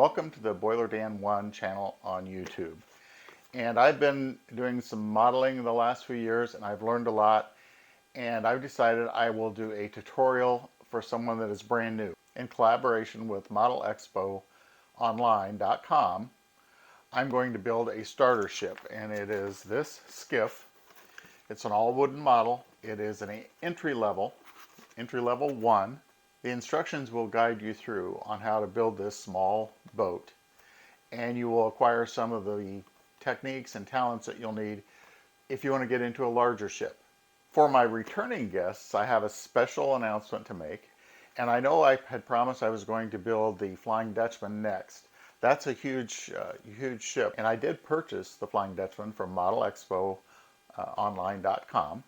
Welcome to the Boiler Dan 1 channel on YouTube. And I've been doing some modeling the last few years and I've learned a lot, and I've decided I will do a tutorial for someone that is brand new. In collaboration with Expo online.com, I'm going to build a starter ship, and it is this Skiff. It's an all wooden model. It is an entry level 1. The instructions will guide you through on how to build this small boat, and you will acquire some of the techniques and talents that you'll need if you want to get into a larger ship. For my returning guests, I have a special announcement to make, and I know I had promised I was going to build the Flying Dutchman next. That's a huge ship, and I did purchase the Flying Dutchman from Model Expo online.com,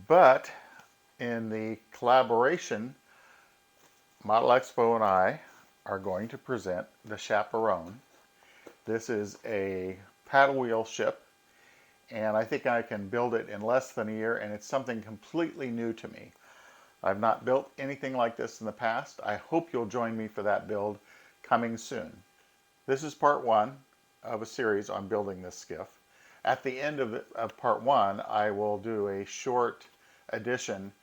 but in the collaboration, Model Expo and I are going to present the Chaperone. This is a paddle wheel ship, and I think I can build it in less than a year, and it's something completely new to me. I've not built anything like this in the past. I hope you'll join me for that build coming soon. This is part 1 of a series on building this skiff. At the end of part 1, I will do a short edition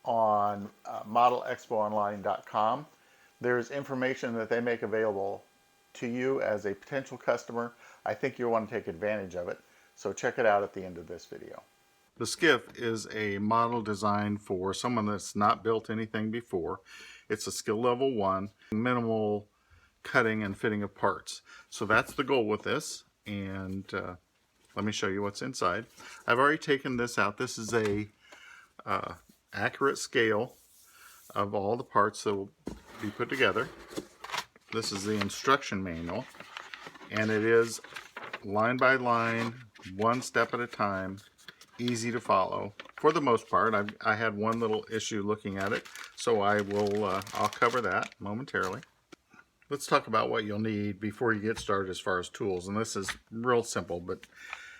on modelexpoonline.com. There's information that they make available to you as a potential customer. I think you'll want to take advantage of it, so check it out at the end of this video. The Skiff is a model designed for someone that's not built anything before. It's a skill level 1, minimal cutting and fitting of parts. So that's the goal with this, and let me show you what's inside. I've already taken this out. This is a accurate scale of all the parts that will be put together. This is the instruction manual, and it is line by line, one step at a time, easy to follow. For the most part, I had one little issue looking at it, so I'll cover that momentarily. Let's talk about what you'll need before you get started as far as tools, and this is real simple, but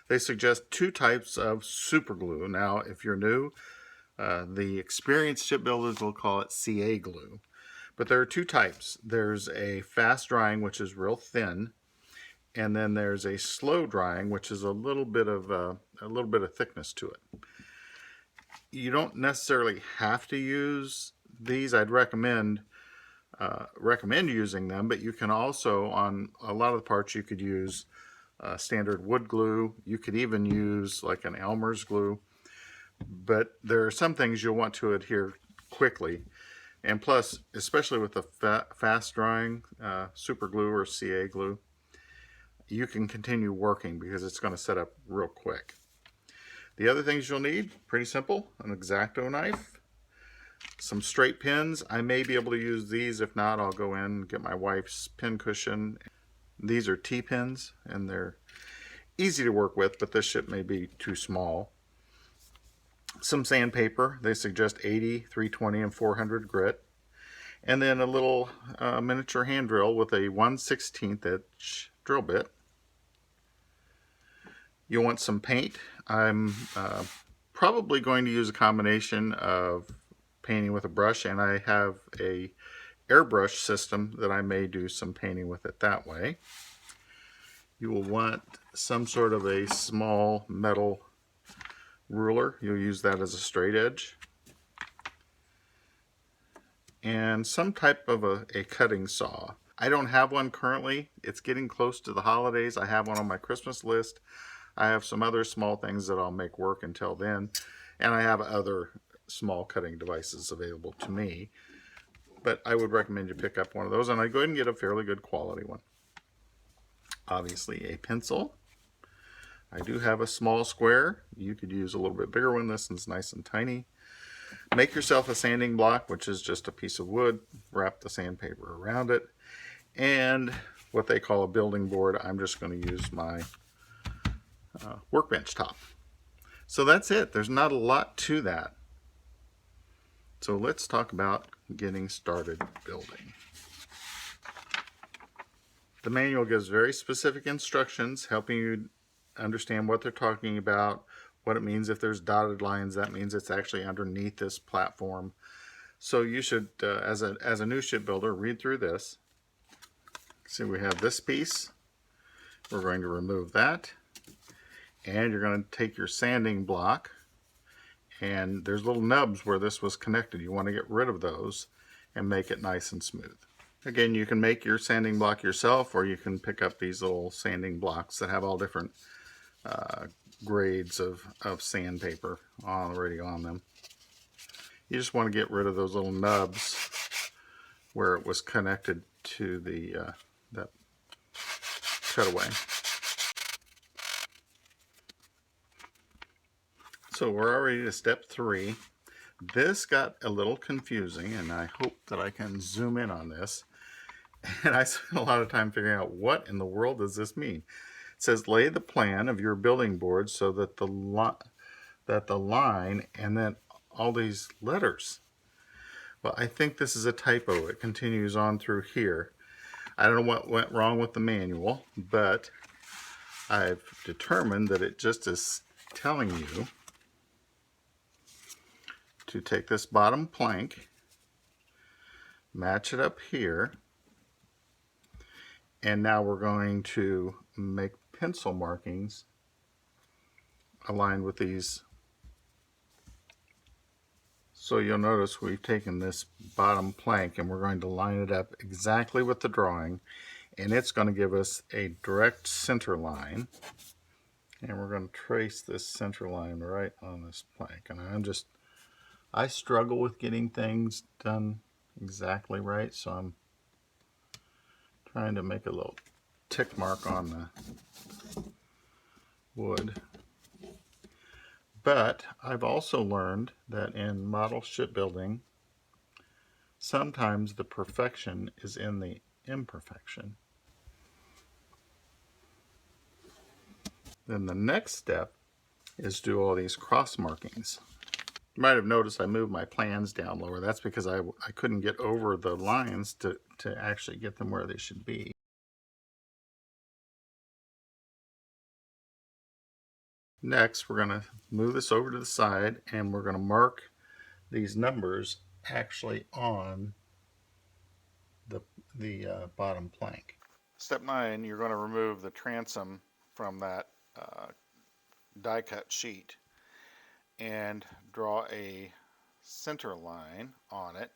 they suggest 2 types of super glue. Now, if you're new, the experienced shipbuilders will call it CA glue, but there are 2 types. There's a fast drying, which is real thin, and then there's a slow drying, which is a little bit of thickness to it. You don't necessarily have to use these. I'd recommend using them, but you can also, on a lot of the parts, you could use standard wood glue. You could even use like an Elmer's glue. But there are some things you'll want to adhere quickly, and plus, especially with the fast drying super glue or CA glue, you can continue working because it's going to set up real quick. The other things you'll need, pretty simple: an X-Acto knife, some straight pins. I may be able to use these. If not, I'll go in and get my wife's pin cushion. These are T-pins, and they're easy to work with, but this ship may be too small. Some sandpaper. They suggest 80, 320, and 400 grit. And then a little miniature hand drill with a 1/16 inch drill bit. You'll want some paint. I'm probably going to use a combination of painting with a brush, and I have a airbrush system that I may do some painting with it that way. You will want some sort of a small metal ruler. You'll use that as a straight edge, and some type of a cutting saw. I don't have one currently. It's getting close to the holidays. I have one on my Christmas list. I have some other small things that I'll make work until then, and I have other small cutting devices available to me, but I would recommend you pick up one of those, and I go ahead and get a fairly good quality one. Obviously a pencil. I do have a small square. You could use a little bit bigger one. This one's nice and tiny. Make yourself a sanding block, which is just a piece of wood. Wrap the sandpaper around it. And what they call a building board. I'm just going to use my workbench top. So that's it. There's not a lot to that. So let's talk about getting started building. The manual gives very specific instructions, helping you understand what they're talking about, what it means. If there's dotted lines, that means it's actually underneath this platform. So you should, as a new shipbuilder, read through this. See, we have this piece. We're going to remove that. And you're going to take your sanding block, and there's little nubs where this was connected. You want to get rid of those and make it nice and smooth. Again, you can make your sanding block yourself, or you can pick up these little sanding blocks that have all different grades of sandpaper already on them. You just want to get rid of those little nubs where it was connected to the that cutaway. So we're already to step 3. This got a little confusing, and I hope that I can zoom in on this. And I spent a lot of time figuring out what in the world does this mean. It says lay the plan of your building board so that the line and then all these letters. Well, I think this is a typo. It continues on through here. I don't know what went wrong with the manual, but I've determined that it just is telling you to take this bottom plank, match it up here, and now we're going to make pencil markings aligned with these. So you'll notice we've taken this bottom plank and we're going to line it up exactly with the drawing, and it's going to give us a direct center line. And we're going to trace this center line right on this plank. And I struggle with getting things done exactly right, so I'm trying to make a little tick mark on the wood. But I've also learned that in model shipbuilding, sometimes the perfection is in the imperfection. Then the next step is do all these cross markings. You might have noticed I moved my plans down lower. That's because I couldn't get over the lines to actually get them where they should be. Next, we're going to move this over to the side, and we're going to mark these numbers actually on the bottom plank. Step 9, you're going to remove the transom from that die cut sheet and draw a center line on it.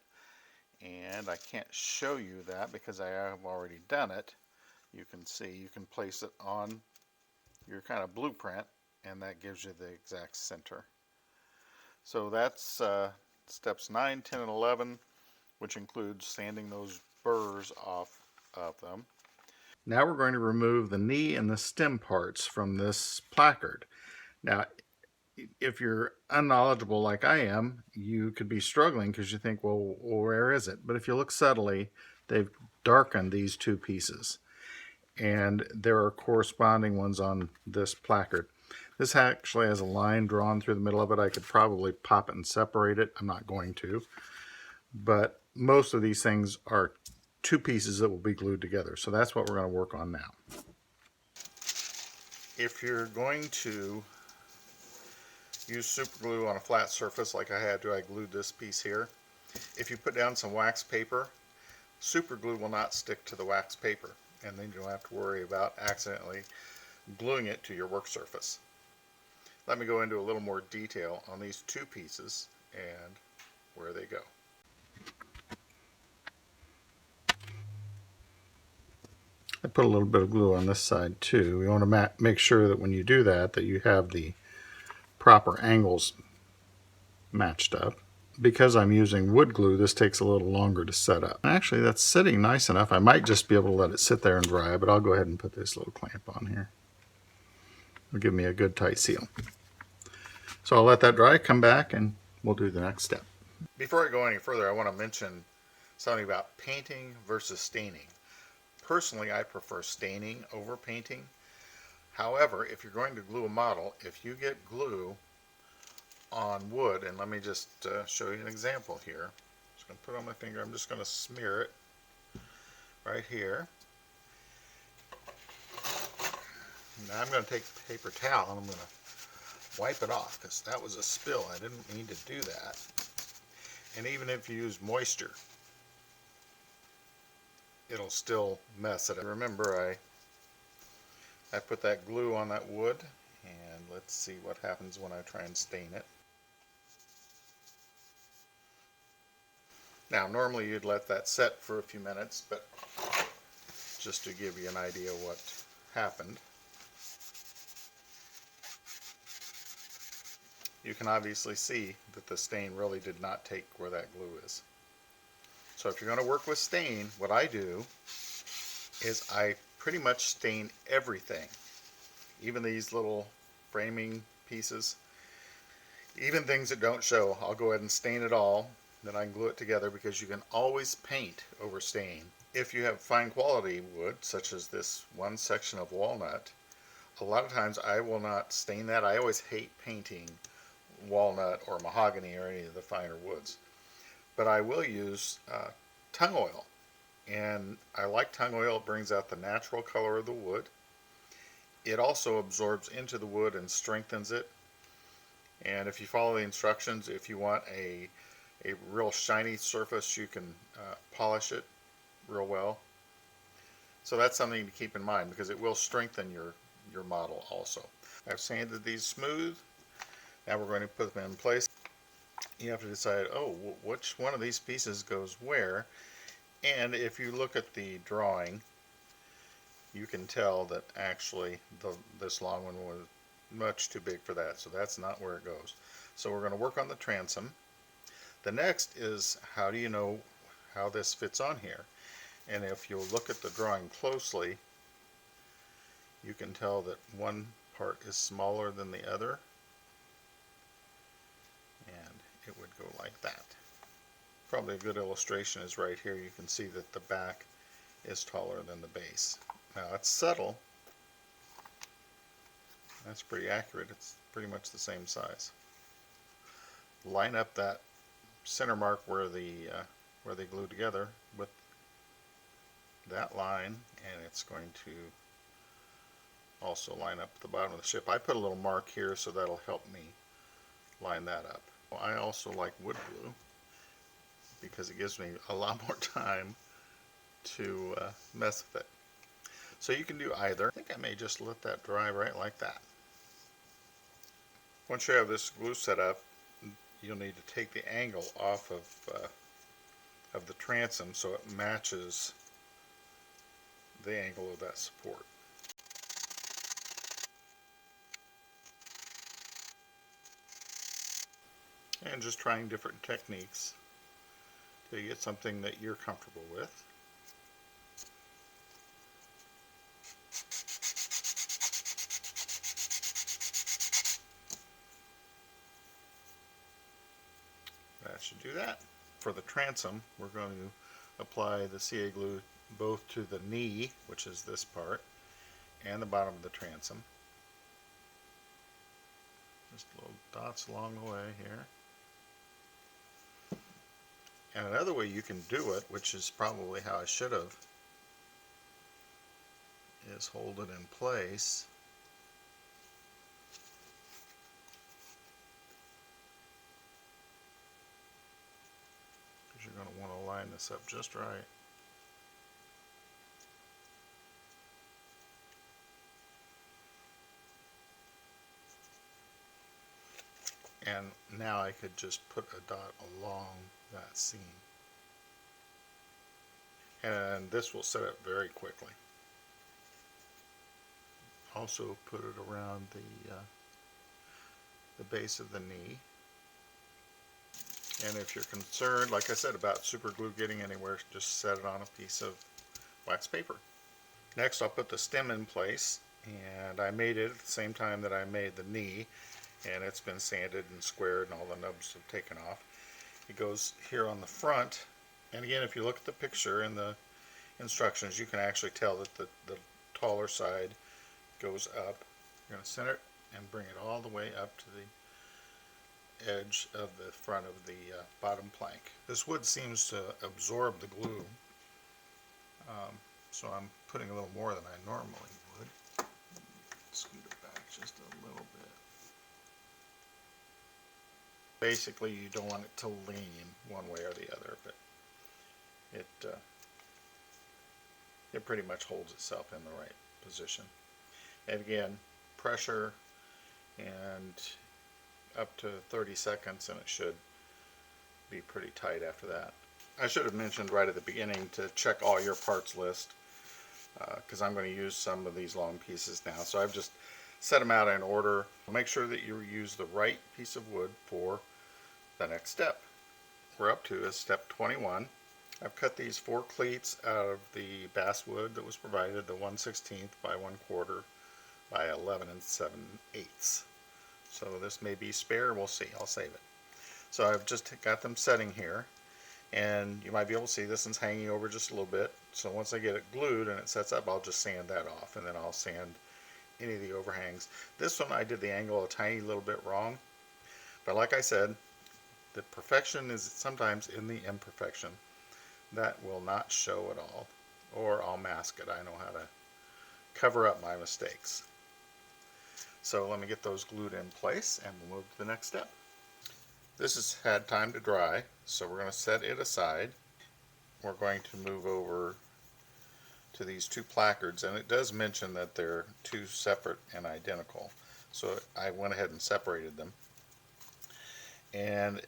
And I can't show you that because I have already done it. You can see, you can place it on your kind of blueprint, and that gives you the exact center. So that's steps 9, 10, and 11, which includes sanding those burrs off of them. Now we're going to remove the knee and the stem parts from this placard. Now, if you're unknowledgeable like I am, you could be struggling because you think, well, where is it? But if you look subtly, they've darkened these two pieces, and there are corresponding ones on this placard. This actually has a line drawn through the middle of it. I could probably pop it and separate it. I'm not going to. But most of these things are two pieces that will be glued together. So that's what we're going to work on now. If you're going to use super glue on a flat surface like I had to, I glued this piece here. If you put down some wax paper, super glue will not stick to the wax paper, and then you don't have to worry about accidentally gluing it to your work surface. Let me go into a little more detail on these two pieces and where they go. I put a little bit of glue on this side too. We want to make sure that when you do that, that you have the proper angles matched up. Because I'm using wood glue, this takes a little longer to set up. Actually, that's sitting nice enough. I might just be able to let it sit there and dry, but I'll go ahead and put this little clamp on here. It'll give me a good tight seal. So I'll let that dry, come back, and we'll do the next step. Before I go any further, I want to mention something about painting versus staining. Personally, I prefer staining over painting. However, if you're going to glue a model, if you get glue on wood, and let me just show you an example here. I'm just going to put it on my finger. I'm just going to smear it right here. Now I'm going to take a paper towel and I'm going to wipe it off because that was a spill. I didn't mean to do that. And even if you use moisture, it'll still mess it up. Remember, I put that glue on that wood, and let's see what happens when I try and stain it. Now, normally you'd let that set for a few minutes, but just to give you an idea what happened. You can obviously see that the stain really did not take where that glue is. So if you're going to work with stain, what I do is I pretty much stain everything, even these little framing pieces, even things that don't show. I'll go ahead and stain it all, then I can glue it together, because you can always paint over stain. If you have fine quality wood, such as this one section of walnut, a lot of times I will not stain that. I always hate painting walnut or mahogany or any of the finer woods, but I will use tung oil. And I like tung oil. It brings out the natural color of the wood. It also absorbs into the wood and strengthens it. And if you follow the instructions, if you want a real shiny surface, you can polish it real well. So that's something to keep in mind, because it will strengthen your model also. I've sanded these smooth. Now we're going to put them in place. You have to decide, oh, which one of these pieces goes where. And if you look at the drawing, you can tell that actually this long one was much too big for that, so that's not where it goes. So we're going to work on the transom. The next is, how do you know how this fits on here? And if you'll look at the drawing closely, you can tell that one part is smaller than the other, and it would go like that. Probably a good illustration is right here. You can see that the back is taller than the base. Now it's subtle. That's pretty accurate. It's pretty much the same size. Line up that center mark where they glue together with that line, and it's going to also line up at the bottom of the ship. I put a little mark here, so that'll help me line that up. I also like wood glue, because it gives me a lot more time to mess with it. So you can do either. I think I may just let that dry right like that. Once you have this glue set up, you'll need to take the angle off of the transom so it matches the angle of that support. And just trying different techniques till you get something that you're comfortable with. That should do that. For the transom, we're going to apply the CA glue both to the knee, which is this part, and the bottom of the transom. Just little dots along the way here. And another way you can do it, which is probably how I should have, is hold it in place. Because you're going to want to line this up just right. And now I could just put a dot along that seam. And this will set up very quickly. Also put it around the base of the knee. And if you're concerned, like I said, about super glue getting anywhere, just set it on a piece of wax paper. Next, I'll put the stem in place, and I made it at the same time that I made the knee, and it's been sanded and squared and all the nubs have taken off. It goes here on the front, and again, if you look at the picture and the instructions, you can actually tell that the taller side goes up. You're going to center it and bring it all the way up to the edge of the front of the bottom plank. This wood seems to absorb the glue, so I'm putting a little more than I normally would. Scoot it back just a little bit. Basically, you don't want it to lean one way or the other, but it pretty much holds itself in the right position. And again, pressure and up to 30 seconds and it should be pretty tight after that. I should have mentioned right at the beginning to check all your parts list because I'm going to use some of these long pieces now. So I've just set them out in order. Make sure that you use the right piece of wood for the next step. We're up to is step 21. I've cut these 4 cleats out of the basswood that was provided, the 1/16 by 1/4 by 11 7/8. So this may be spare, we'll see, I'll save it. So I've just got them setting here, and you might be able to see this one's hanging over just a little bit. So once I get it glued and it sets up, I'll just sand that off, and then I'll sand any of the overhangs. This one I did the angle a tiny little bit wrong, but like I said, the perfection is sometimes in the imperfection. That will not show at all, or I'll mask it. I know how to cover up my mistakes. So let me get those glued in place and we'll move to the next step. This has had time to dry, so we're going to set it aside. We're going to move over to these 2 placards, and it does mention that they're 2 separate and identical. So I went ahead and separated them. And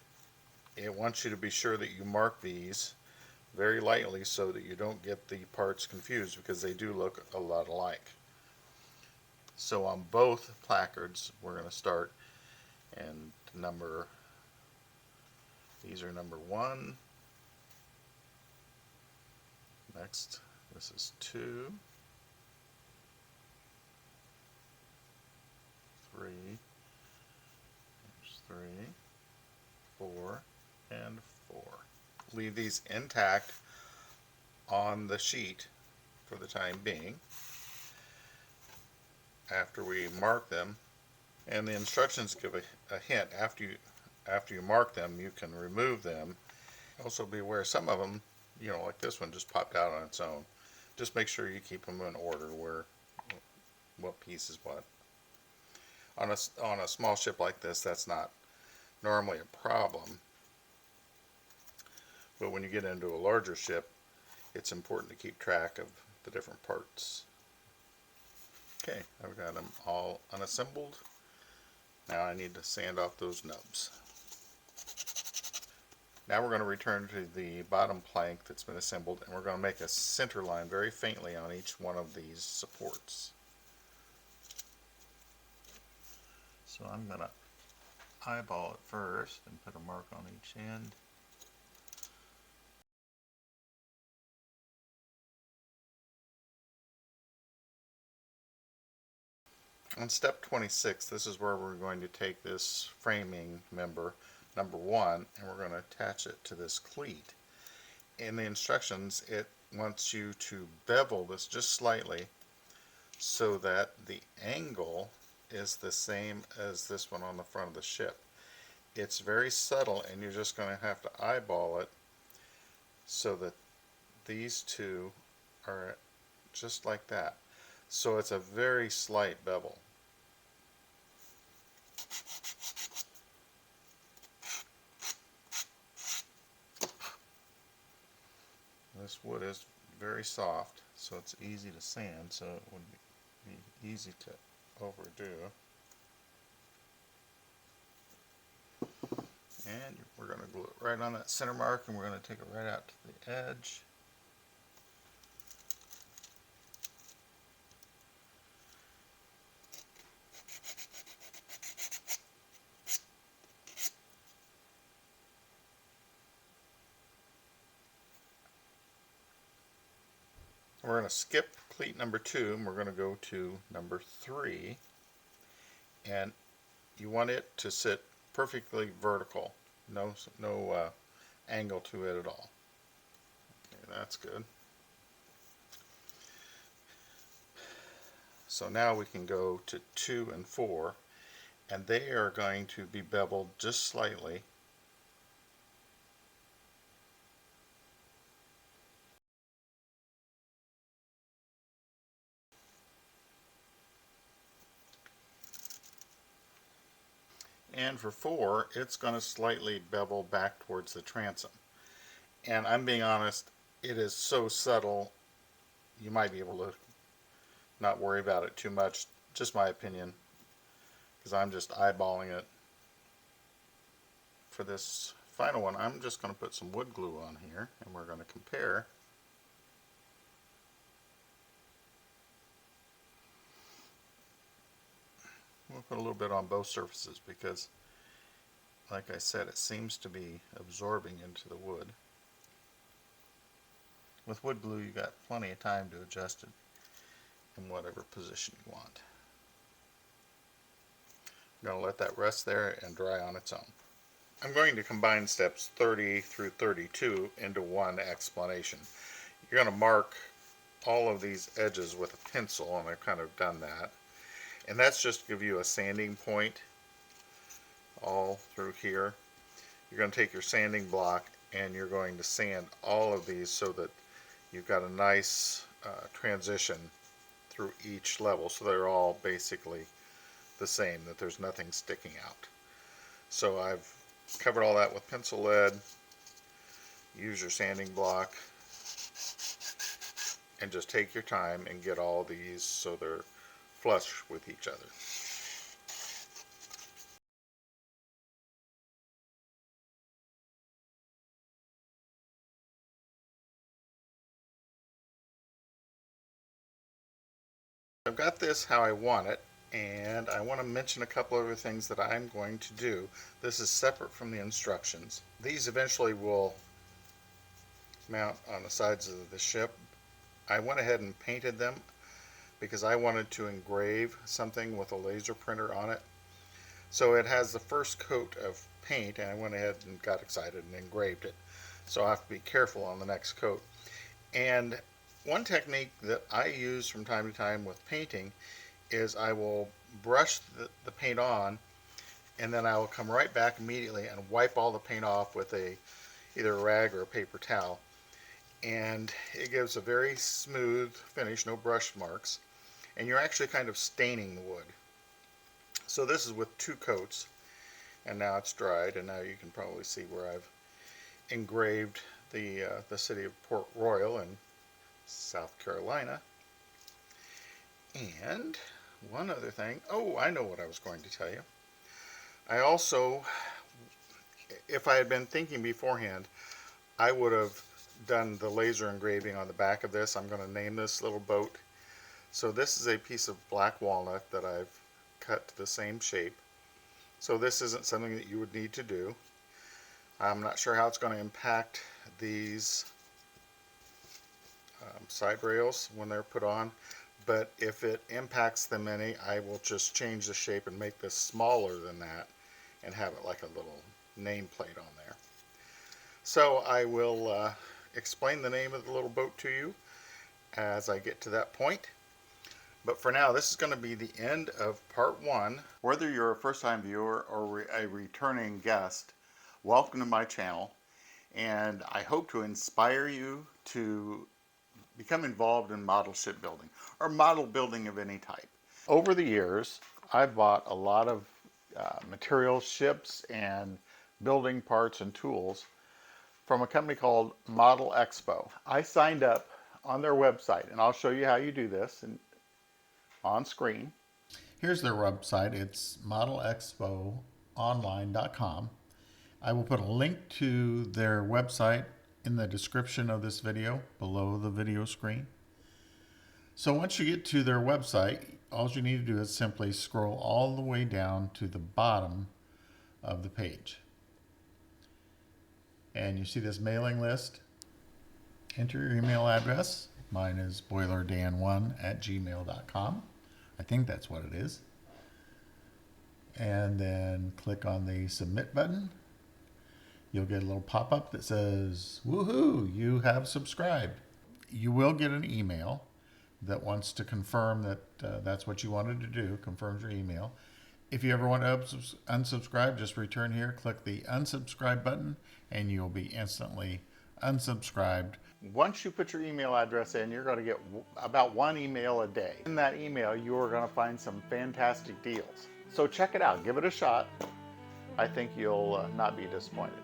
it wants you to be sure that you mark these very lightly so that you don't get the parts confused, because they do look a lot alike. So on both placards we're going to start, and these are number 1. Next, this is 2, 3, there's 3, 4, and 4. Leave these intact on the sheet for the time being after we mark them, and the instructions give a hint. After you mark them, you can remove them. Also be aware, some of them, like this one just popped out on its own. Just make sure you keep them in order, where what piece is what. On a small ship like this, that's not normally a problem, but when you get into a larger ship, it's important to keep track of the different parts. Okay, I've got them all unassembled. Now I need to sand off those nubs. Now we're going to return to the bottom plank that's been assembled, and we're going to make a center line very faintly on each one of these supports. So I'm going to eyeball it first and put a mark on each end. On step 26, this is where we're going to take this framing member, number 1, and we're going to attach it to this cleat. In the instructions, it wants you to bevel this just slightly so that the angle is the same as this one on the front of the ship. It's very subtle, and you're just going to have to eyeball it so that these two are just like that. So it's a very slight bevel. This wood is very soft, so it's easy to sand, so it would be easy to overdo. And we're going to glue it right on that center mark, and we're going to take it right out to the edge. We're going to skip cleat number 2 and we're going to go to number 3, and you want it to sit perfectly vertical, no angle to it at all. Okay, that's good. So now we can go to 2 and 4, and they are going to be beveled just slightly. And for 4, it's going to slightly bevel back towards the transom. And I'm being honest, it is so subtle you might be able to not worry about it too much. Just my opinion, because I'm just eyeballing it. For this final one, I'm just going to put some wood glue on here, and we're going to compare. We'll put a little bit on both surfaces because, like I said, it seems to be absorbing into the wood. With wood glue, you got plenty of time to adjust it in whatever position you want. I'm going to let that rest there and dry on its own. I'm going to combine steps 30 through 32 into one explanation. You're going to mark all of these edges with a pencil, and I've kind of done that. And that's just to give you a sanding point all through here. You're going to take your sanding block and you're going to sand all of these so that you've got a nice transition through each level, so they're all basically the same, that there's nothing sticking out. So I've covered all that with pencil lead. Use your sanding block and just take your time and get all these so they're flush with each other. I've got this how I want it, and I want to mention a couple other things that I'm going to do. This is separate from the instructions. These eventually will mount on the sides of the ship. I went ahead and painted them because I wanted to engrave something with a laser printer on it. So it has the first coat of paint, and I went ahead and got excited and engraved it. So I have to be careful on the next coat. And one technique that I use from time to time with painting is I will brush the paint on, and then I will come right back immediately and wipe all the paint off with either a rag or a paper towel. And it gives a very smooth finish, no brush marks, and you're actually kind of staining the wood. So this is with 2 coats, and now it's dried, and now you can probably see where I've engraved the city of Port Royal in South Carolina. And one other thing, oh, I know what I was going to tell you. I also, if I had been thinking beforehand, I would have done the laser engraving on the back of this. I'm going to name this little boat. So this is a piece of black walnut that I've cut to the same shape. So this isn't something that you would need to do. I'm not sure how it's going to impact these side rails when they're put on, but if it impacts them any, I will just change the shape and make this smaller than that and have it like a little nameplate on there. So I will explain the name of the little boat to you as I get to that point. But for now, this is going to be the end of part 1. Whether you're a first-time viewer or a returning guest, welcome to my channel, and I hope to inspire you to become involved in model shipbuilding or model building of any type. Over the years, I've bought a lot of materials, ships, and building parts and tools from a company called Model Expo. I signed up on their website, and I'll show you how you do this on screen. Here's their website. It's modelexpoonline.com. I will put a link to their website in the description of this video below the video screen. So once you get to their website, all you need to do is simply scroll all the way down to the bottom of the page. And you see this mailing list. Enter your email address. Mine is boilerdan1@gmail.com. I think that's what it is. And then click on the submit button. You'll get a little pop-up that says, woohoo, you have subscribed. You will get an email that wants to confirm that that's what you wanted to do, confirms your email. If you ever want to unsubscribe, just return here, click the unsubscribe button, and you'll be instantly unsubscribed. Once you put your email address in, you're going to get about 1 email a day. In that email, you are going to find some fantastic deals. So check it out, give it a shot. I think you'll not be disappointed.